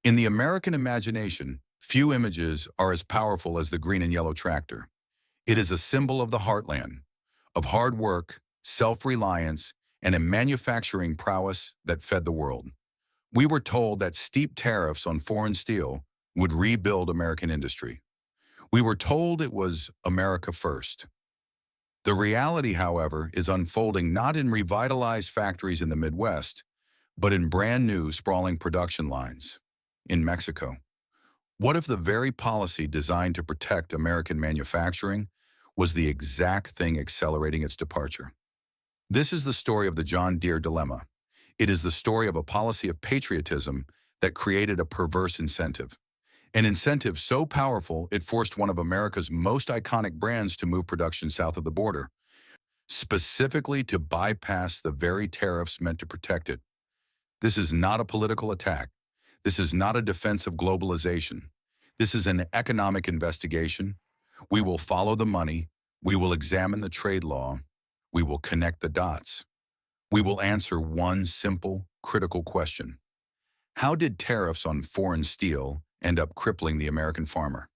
In the American imagination, few images are as powerful as the green and yellow tractor. It is a symbol of the heartland, of hard work, self-reliance, and a manufacturing prowess that fed the world. We were told that steep tariffs on foreign steel would rebuild American industry. We were told it was America first. The reality, however, is unfolding not in revitalized factories in the Midwest, but in brand new sprawling production lines in Mexico. What if the very policy designed to protect American manufacturing was the exact thing accelerating its departure? This is the story of the John Deere dilemma. It is the story of a policy of patriotism that created a perverse incentive. An incentive so powerful it forced one of America's most iconic brands to move production south of the border, specifically to bypass the very tariffs meant to protect it. This is not a political attack. This is not a defense of globalization. This is an economic investigation. We will follow the money. We will examine the trade law. We will connect the dots. We will answer one simple, critical question. How did tariffs on foreign steel end up crippling the American farmer?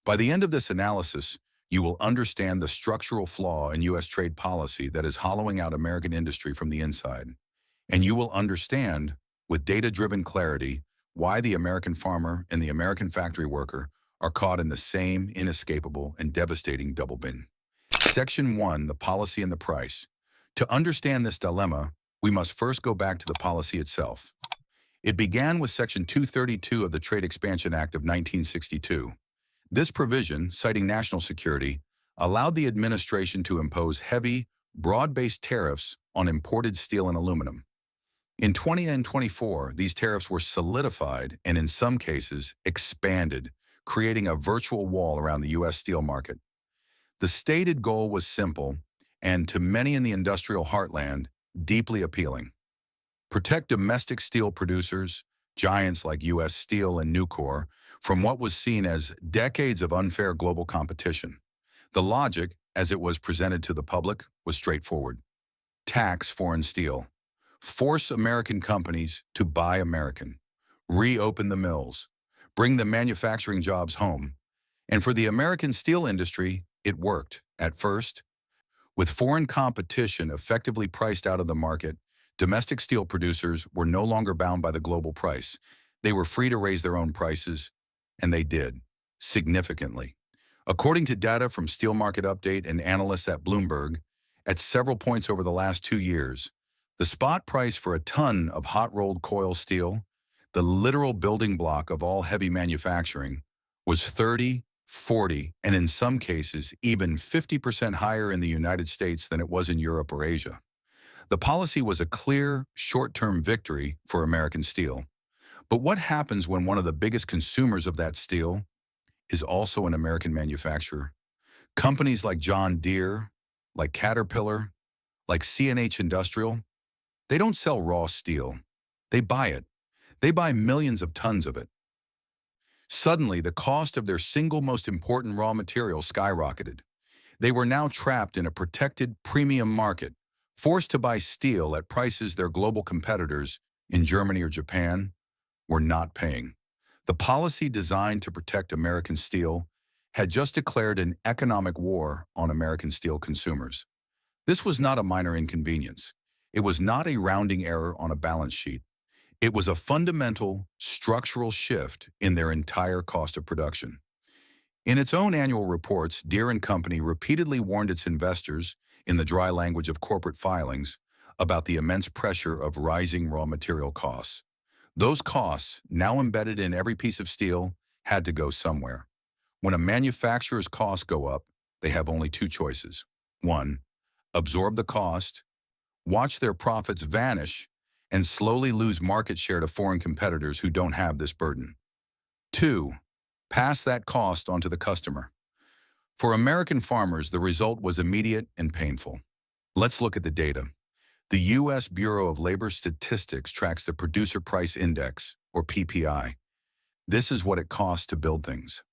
By the end of this analysis, you will understand the structural flaw in U.S. trade policy that is hollowing out American industry from the inside. And you will understand, with data-driven clarity, why the American farmer and the American factory worker are caught in the same inescapable and devastating double bin. Section 1, the policy and the price. To understand this dilemma, we must first go back to the policy itself. It began with Section 232 of the Trade Expansion Act of 1962. This provision, citing national security, allowed the administration to impose heavy, broad-based tariffs on imported steel and aluminum. In 2024, these tariffs were solidified and in some cases expanded, creating a virtual wall around the U.S. steel market. The stated goal was simple and, to many in the industrial heartland, deeply appealing. Protect domestic steel producers, giants like U.S. Steel and Nucor, from what was seen as decades of unfair global competition. The logic, as it was presented to the public, was straightforward. Tax foreign steel. Force American companies to buy American. Reopen the mills. Bring the manufacturing jobs home. And for the American steel industry, it worked, at first. With foreign competition effectively priced out of the market, domestic steel producers were no longer bound by the global price. They were free to raise their own prices, and they did, significantly. According to data from Steel Market Update and analysts at Bloomberg, at several points over the last 2 years, the spot price for a ton of hot-rolled coil steel, the literal building block of all heavy manufacturing, was 30, 40, and in some cases, even 50% higher in the United States than it was in Europe or Asia. The policy was a clear, short-term victory for American steel. But what happens when one of the biggest consumers of that steel is also an American manufacturer? Companies like John Deere, like Caterpillar, like CNH Industrial, they don't sell raw steel. They buy it. They buy millions of tons of it. Suddenly, the cost of their single most important raw material skyrocketed. They were now trapped in a protected premium market, forced to buy steel at prices their global competitors in Germany or Japan were not paying. The policy designed to protect American steel had just declared an economic war on American steel consumers. This was not a minor inconvenience. It was not a rounding error on a balance sheet. It was a fundamental, structural shift in their entire cost of production. In its own annual reports, Deere & Company repeatedly warned its investors, in the dry language of corporate filings, about the immense pressure of rising raw material costs. Those costs, now embedded in every piece of steel, had to go somewhere. When a manufacturer's costs go up, they have only 2 choices. 1, absorb the cost, watch their profits vanish, and slowly lose market share to foreign competitors who don't have this burden. 2, pass that cost on to the customer. For American farmers, the result was immediate and painful. Let's look at the data. The U.S. Bureau of Labor Statistics tracks the Producer Price Index, or PPI. This is what it costs to build things.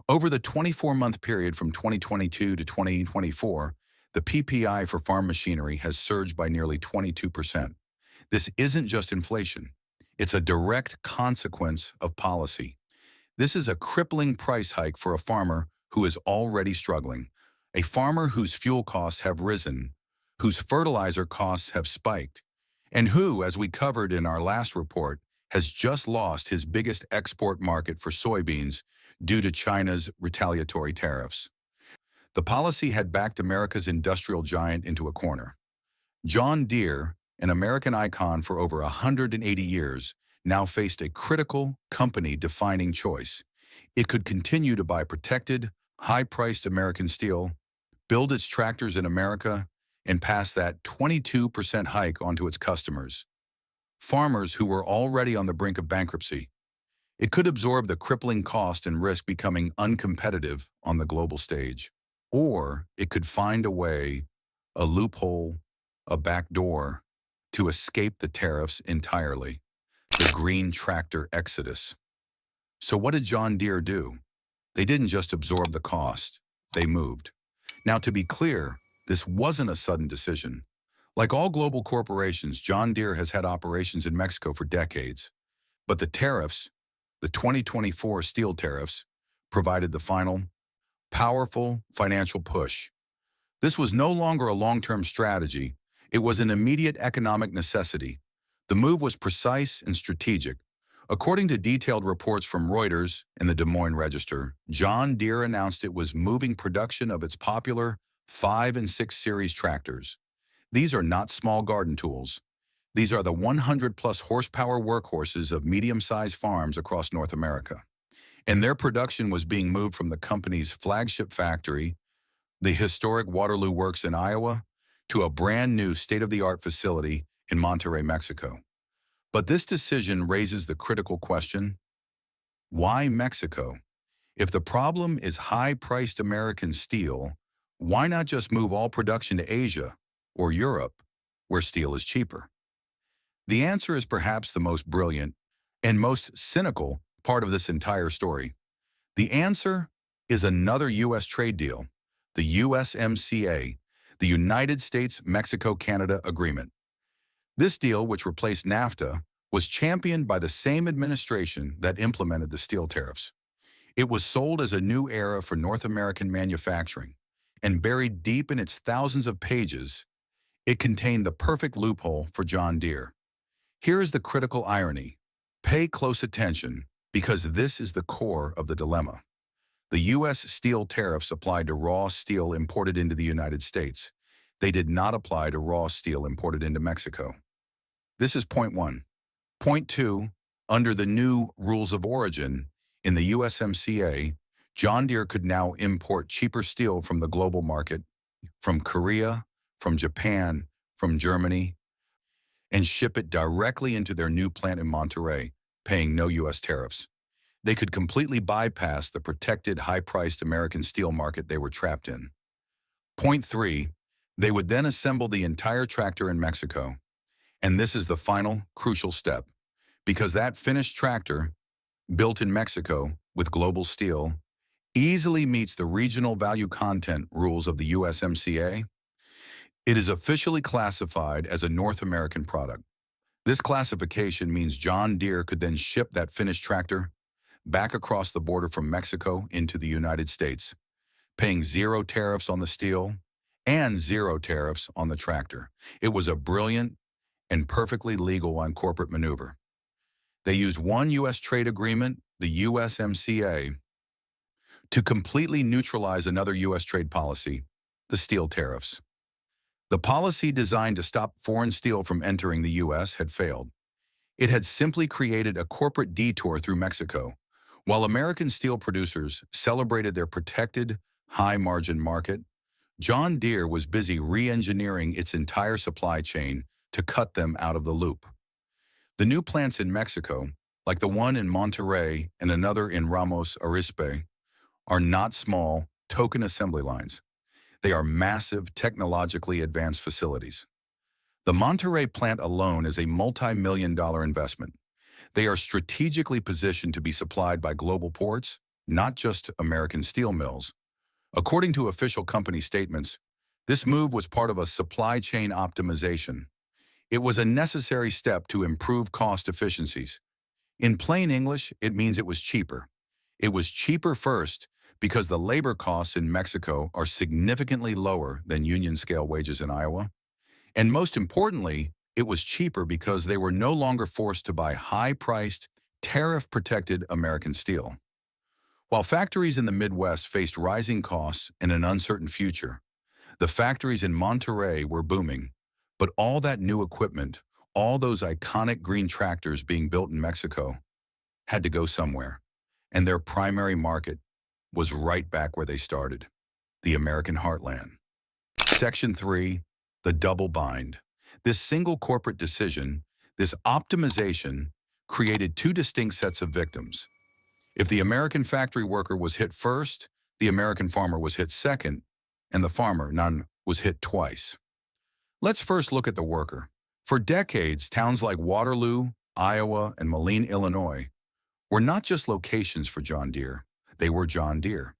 Over the 24-month period from 2022 to 2024, the PPI for farm machinery has surged by nearly 22%. This isn't just inflation. It's a direct consequence of policy. This is a crippling price hike for a farmer who is already struggling, a farmer whose fuel costs have risen, whose fertilizer costs have spiked, and who, as we covered in our last report, has just lost his biggest export market for soybeans due to China's retaliatory tariffs. The policy had backed America's industrial giant into a corner. John Deere, an American icon for over 180 years, now faced a critical, company-defining choice. It could continue to buy protected, high-priced American steel, build its tractors in America, and pass that 22% hike onto its customers, farmers who were already on the brink of bankruptcy. It could absorb the crippling cost and risk becoming uncompetitive on the global stage. Or it could find a way, a loophole, a backdoor, to escape the tariffs entirely. The green tractor exodus. So what did John Deere do? They didn't just absorb the cost, they moved. Now, to be clear, this wasn't a sudden decision. Like all global corporations, John Deere has had operations in Mexico for decades. But the tariffs, the 2024 steel tariffs, provided the final, powerful financial push. This was no longer a long-term strategy. It was an immediate economic necessity. The move was precise and strategic. According to detailed reports from Reuters and the Des Moines Register, John Deere announced it was moving production of its popular 5 and 6 series tractors. These are not small garden tools. These are the 100-plus horsepower workhorses of medium-sized farms across North America. And their production was being moved from the company's flagship factory, the historic Waterloo Works in Iowa, to a brand new state-of-the-art facility in Monterrey, Mexico. But this decision raises the critical question: why Mexico? If the problem is high-priced American steel, why not just move all production to Asia or Europe, where steel is cheaper? The answer is perhaps the most brilliant and most cynical part of this entire story. The answer is another U.S. trade deal, the USMCA, the United States-Mexico-Canada Agreement. This deal, which replaced NAFTA, was championed by the same administration that implemented the steel tariffs. It was sold as a new era for North American manufacturing, and buried deep in its thousands of pages, it contained the perfect loophole for John Deere. Here is the critical irony. Pay close attention, because this is the core of the dilemma. The U.S. steel tariffs applied to raw steel imported into the United States. They did not apply to raw steel imported into Mexico. This is point one. Point two, under the new rules of origin in the USMCA, John Deere could now import cheaper steel from the global market, from Korea, from Japan, from Germany, and ship it directly into their new plant in Monterrey, paying no U.S. tariffs. They could completely bypass the protected, high-priced American steel market they were trapped in. Point three, they would then assemble the entire tractor in Mexico. And this is the final, crucial step, because that finished tractor, built in Mexico with global steel, easily meets the regional value content rules of the USMCA. It is officially classified as a North American product. This classification means John Deere could then ship that finished tractor back across the border from Mexico into the United States, paying zero tariffs on the steel and zero tariffs on the tractor. It was a brilliant and perfectly legal and corporate maneuver. They used one U.S. trade agreement, the USMCA, to completely neutralize another U.S. trade policy, the steel tariffs. The policy designed to stop foreign steel from entering the U.S. had failed. It had simply created a corporate detour through Mexico. While American steel producers celebrated their protected, high-margin market, John Deere was busy re-engineering its entire supply chain to cut them out of the loop. The new plants in Mexico, like the one in Monterrey and another in Ramos Arizpe, are not small, token assembly lines. They are massive, technologically advanced facilities. The Monterrey plant alone is a multi-million-dollar investment. They are strategically positioned to be supplied by global ports, not just American steel mills. According to official company statements, this move was part of a supply chain optimization. It was a necessary step to improve cost efficiencies. In plain English, it means it was cheaper. It was cheaper first because the labor costs in Mexico are significantly lower than union-scale wages in Iowa. And most importantly, it was cheaper because they were no longer forced to buy high-priced, tariff-protected American steel. While factories in the Midwest faced rising costs and an uncertain future, the factories in Monterrey were booming. But all that new equipment, all those iconic green tractors being built in Mexico, had to go somewhere. And their primary market was right back where they started, the American heartland. Section 3, the double bind. This single corporate decision, this optimization, created two distinct sets of victims. If the American factory worker was hit first, the American farmer was hit second, and the farmer, none, was hit twice. Let's first look at the worker. For decades, towns like Waterloo, Iowa, and Moline, Illinois, were not just locations for John Deere. They were John Deere.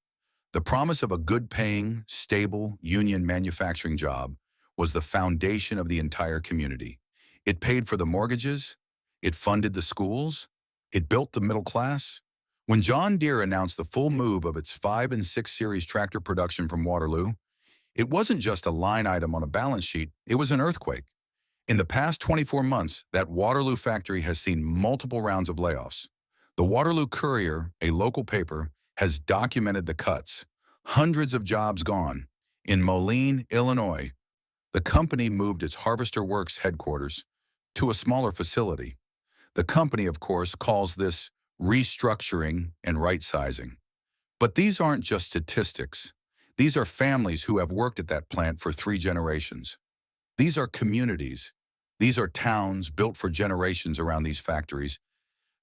The promise of a good-paying, stable, union manufacturing job was the foundation of the entire community. It paid for the mortgages, it funded the schools, it built the middle class. When John Deere announced the full move of its 5 and 6 series tractor production from Waterloo, it wasn't just a line item on a balance sheet, it was an earthquake. In the past 24 months, that Waterloo factory has seen multiple rounds of layoffs. The Waterloo Courier, a local paper, has documented the cuts. Hundreds of jobs gone. In Moline, Illinois, the company moved its Harvester Works headquarters to a smaller facility. The company, of course, calls this restructuring and right-sizing. But these aren't just statistics. These are families who have worked at that plant for 3 generations. These are communities. These are towns built for generations around these factories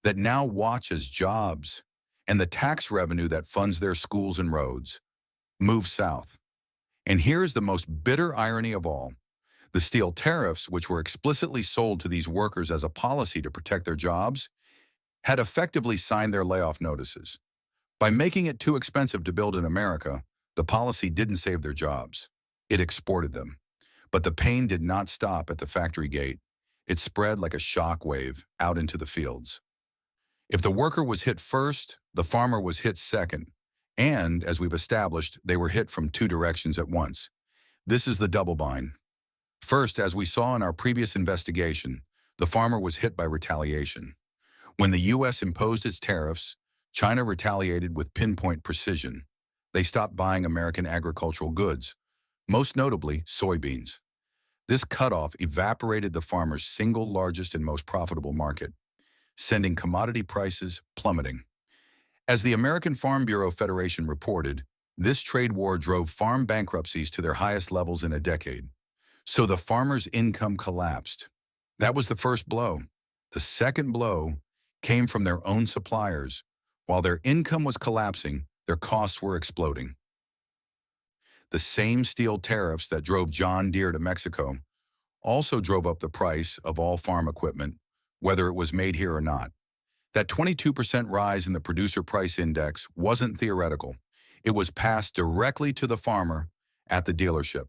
that now watch as jobs and the tax revenue that funds their schools and roads move south. And here's the most bitter irony of all. The steel tariffs, which were explicitly sold to these workers as a policy to protect their jobs, had effectively signed their layoff notices. By making it too expensive to build in America, the policy didn't save their jobs. It exported them. But the pain did not stop at the factory gate. It spread like a shock wave out into the fields. If the worker was hit first, the farmer was hit second. And, as we've established, they were hit from 2 directions at once. This is the double bind. First, as we saw in our previous investigation, the farmer was hit by retaliation. When the U.S. imposed its tariffs, China retaliated with pinpoint precision. They stopped buying American agricultural goods, most notably soybeans. This cutoff evaporated the farmer's single largest and most profitable market, sending commodity prices plummeting. As the American Farm Bureau Federation reported, this trade war drove farm bankruptcies to their highest levels in a decade. So the farmer's income collapsed. That was the first blow. The second blow came from their own suppliers. While their income was collapsing, their costs were exploding. The same steel tariffs that drove John Deere to Mexico also drove up the price of all farm equipment, whether it was made here or not. That 22% rise in the producer price index wasn't theoretical. It was passed directly to the farmer at the dealership.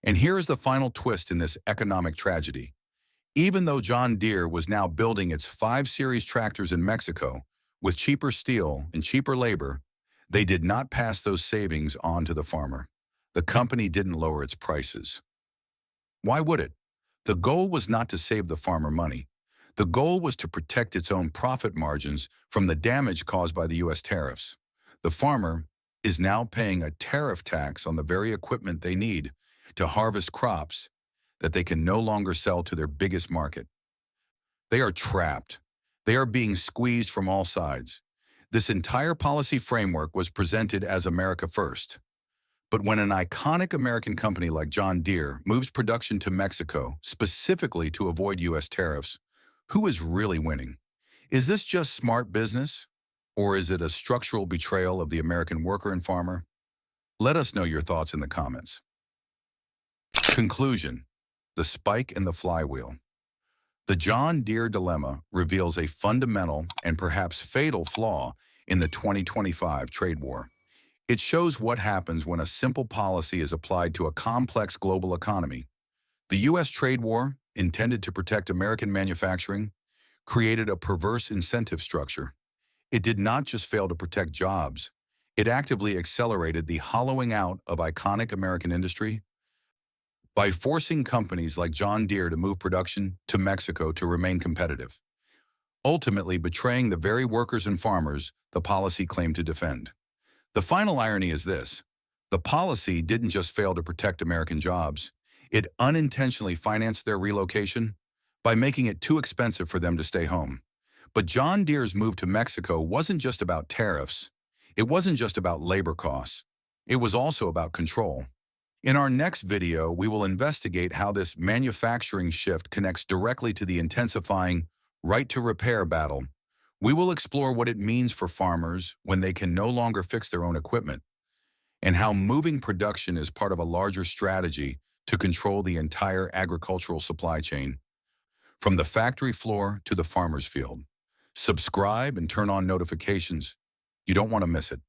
And here is the final twist in this economic tragedy. Even though John Deere was now building its 5 series tractors in Mexico with cheaper steel and cheaper labor, they did not pass those savings on to the farmer. The company didn't lower its prices. Why would it? The goal was not to save the farmer money. The goal was to protect its own profit margins from the damage caused by the U.S. tariffs. The farmer is now paying a tariff tax on the very equipment they need to harvest crops that they can no longer sell to their biggest market. They are trapped. They are being squeezed from all sides. This entire policy framework was presented as America first. But when an iconic American company like John Deere moves production to Mexico specifically to avoid U.S. tariffs, who is really winning? Is this just smart business? Or is it a structural betrayal of the American worker and farmer? Let us know your thoughts in the comments. Conclusion: the spike in the flywheel. The John Deere dilemma reveals a fundamental and perhaps fatal flaw in the 2025 trade war. It shows what happens when a simple policy is applied to a complex global economy. The U.S. trade war intended to protect American manufacturing, created a perverse incentive structure. It did not just fail to protect jobs, it actively accelerated the hollowing out of iconic American industry by forcing companies like John Deere to move production to Mexico to remain competitive, ultimately betraying the very workers and farmers the policy claimed to defend. The final irony is this: the policy didn't just fail to protect American jobs, it unintentionally financed their relocation by making it too expensive for them to stay home. But John Deere's move to Mexico wasn't just about tariffs. It wasn't just about labor costs. It was also about control. In our next video, we will investigate how this manufacturing shift connects directly to the intensifying right to repair battle. We will explore what it means for farmers when they can no longer fix their own equipment, and how moving production is part of a larger strategy to control the entire agricultural supply chain, from the factory floor to the farmer's field. Subscribe and turn on notifications. You don't want to miss it.